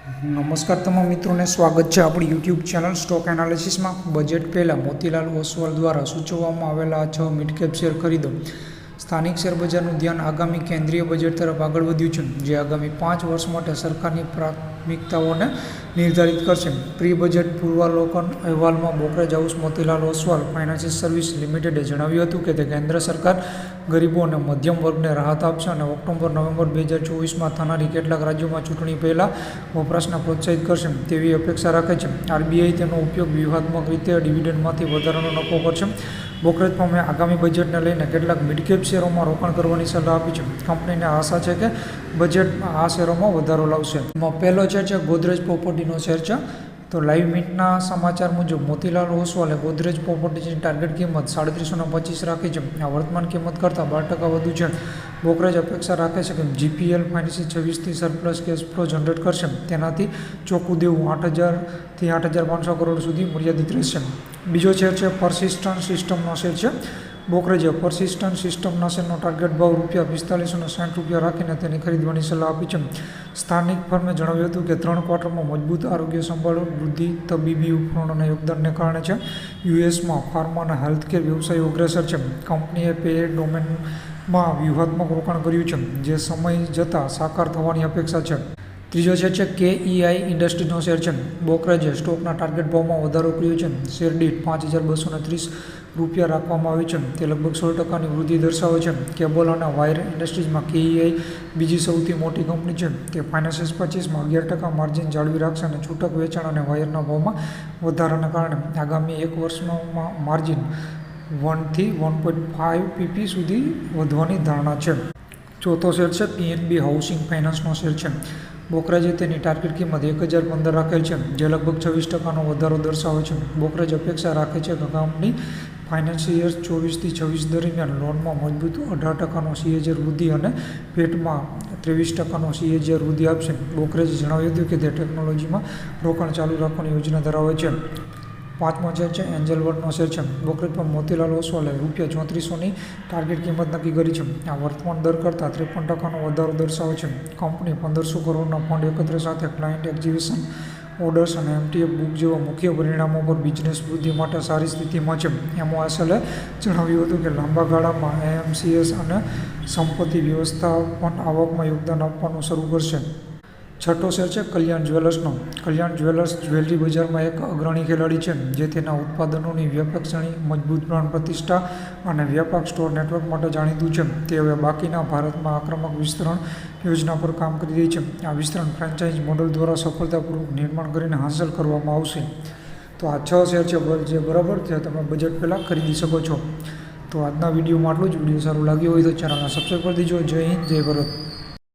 નમસ્કાર તમામ મિત્રોને સ્વાગત છે આપણી યુટ્યુબ ચેનલ સ્ટોક એનાલિસિસમાં। બજેટ પહેલાં મોતીલાલ ઓસવાલ દ્વારા સૂચવવામાં આવેલા 6 મિડ કેપ શેર ખરીદો। સ્થાનિક શેરબજારનું ધ્યાન આગામી કેન્દ્રીય બજેટ તરફ આગળ વધ્યું છે, જે આગામી 5 વર્ષ માટે સરકારની પ્રાથમિકતાઓને નિર્ધારિત કરશે। પ્રી બજેટ પૂર્વાવલોકન અહેવાલમાં brokerage house Motilal Oswal financial service લિમિટેડે જણાવ્યું હતું કે તે કેન્દ્ર સરકાર ગરીબો અને મધ્યમ વર્ગને રાહત આપશે અને ઓક્ટોબર-નવેમ્બર 2024માં થનારી કેટલાક રાજ્યોમાં ચૂંટણી પહેલાં વપરાશને પ્રોત્સાહિત કરશે તેવી અપેક્ષા રાખે છે। આરબીઆઈ તેનો ઉપયોગ વ્યૂહાત્મક રીતે ડિવિડન્ડમાંથી વધારાનો નફો કરશે। બ્રોકરેજ ફર્મે આગામી બજેટને લઈને કેટલાક મિડકેપ શેરોમાં રોકાણ કરવાની સલાહ આપી છે। કંપનીને આશા છે કે બજેટ આ શેરોમાં વધારો લાવશે। પહેલો શેર છે ગોદરેજ પ્રોપર્ટીનો શેર છે। તો લાઈવ મિન્ટના સમાચાર મુજબ મોતીલાલ ઓસવાલે ગોદરેજ પ્રોપર્ટીઝની ટાર્ગેટ કિંમત 3725 રાખી છે। આ વર્તમાન કિંમત કરતાં 12% વધુ છે। બ્રોકરેજ અપેક્ષા રાખે છે કે જીપીએલ ફાઇનાન્સી 26થી સરપ્લસ કેશ ફ્લો જનરેટ કરશે। તેનાથી ચોખ્ખું દેવું 8000 થી 8500 કરોડ સુધી મર્યાદિત રહેશે। બીજો શેર છે પરસિસ્ટન્ટ સિસ્ટમનો શેર છે। બ્રોકરેજે પરસિસ્ટન્ટ સિસ્ટમના શેરનો ટાર્ગેટ ભાવ ₹4560 રાખીને તેની ખરીદવાની સલાહ આપી છે। સ્થાનિક ફર્મે જણાવ્યું હતું કે 3 ક્વાર્ટરમાં મજબૂત આરોગ્ય સંભાળ વૃદ્ધિ તબીબી ઉપકરણોના યોગદાનને કારણે છે। યુએસમાં ફાર્મા અને હેલ્થકેર વ્યવસાયો અગ્રેસર છે। કંપનીએ પે ડોમેનમાં વ્યૂહાત્મક રોકાણ કર્યું છે, જે સમય જતાં સાકાર થવાની અપેક્ષા છે। ત્રીજો શેર છે કેઈઆઈ ઇન્ડસ્ટ્રીઝનો શેર છે। બ્રોકરેજે સ્ટોકના ટાર્ગેટ ભાવમાં વધારો કર્યો છે। શેર દીઠ ₹5230 રાખવામાં આવ્યું છે। તે લગભગ 16%ની વૃદ્ધિ દર્શાવે છે। કેબલ અને વાયર ઇન્ડસ્ટ્રીઝમાં કેઈઆઈ બીજી સૌથી મોટી કંપની છે। તે ફાઇનાન્શિયલ 25માં 11% માર્જિન જાળવી રાખશે અને છૂટક વેચાણ અને વાયરના ભાવમાં વધારાને કારણે આગામી 1 વર્ષમાં માર્જિન 1 થી 1.5 પીપી સુધી વધવાની ધારણા છે। ચોથો શેર છે પીએનબી હાઉસિંગ ફાઇનાન્સનો શેર છે। બ્રોકરેજે તેની ટાર્ગેટ કિંમત 1015 રાખેલ છે, જે લગભગ 26%નો વધારો દર્શાવે છે। બ્રોકરેજ અપેક્ષા રાખે છે કે કંપની ફાઇનાન્શિયલ 24થી 26 દરમિયાન લોનમાં મજબૂત 18%નો CAGR વૃદ્ધિ અને પેટમાં 23%નો CAGR વૃદ્ધિ આપશે। બ્રોકરેજે જણાવ્યું હતું કે તે ટેકનોલોજીમાં રોકાણ ચાલુ રાખવાની યોજના ધરાવે છે। પાંચમો શેર છે એન્જલ વનનો શેર છે। બ્રોકરેજ પર મોતીલાલ ઓસવાલે ₹3400ની ટાર્ગેટ કિંમત નક્કી કરી છે। આ વર્તમાન દર કરતાં 53%નો વધારો દર્શાવે છે। કંપની 1500 કરોડના ફંડ એકત્ર સાથે ક્લાયન્ટ એક્વિઝિશન ઓર્ડર્સ અને MTF બુક જેવા મુખ્ય પરિણામો પર બિઝનેસ વૃદ્ધિ માટે સારી સ્થિતિમાં છે। MOSLે જણાવ્યું હતું કે લાંબા ગાળામાં AMCS અને સંપત્તિ વ્યવસ્થાપન આવકમાં યોગદાન આપવાનું શરૂ કરશે। છઠ્ઠો શેર છે કલ્યાણ જ્વેલર્સનો। કલ્યાણ જ્વેલર્સ જ્વેલરી બજારમાં એક અગ્રણી ખેલાડી છે, જે તેના ઉત્પાદનોની વ્યાપક શ્રેણી, મજબૂત બ્રાન્ડ પ્રતિષ્ઠા અને વ્યાપક સ્ટોર નેટવર્ક માટે જાણીતું છે। તે હવે બાકીના ભારતમાં આક્રમક વિસ્તરણ યોજના પર કામ કરી રહી છે। આ વિસ્તરણ ફ્રેન્ચાઇઝ મોડલ દ્વારા સફળતાપૂર્વક નિર્માણ કરીને હાંસલ કરવામાં આવશે। તો આ 6 શેર છે જે બરાબર છે, તમે બજેટ પહેલાં ખરીદી શકો છો। તો આજના વિડીયોમાં આટલું જ। વિડીયો સારું લાગ્યો હોય તો ચેનલને સબસ્ક્રાઈબ કરી દેજો। જય હિન્દ, જય ભારત।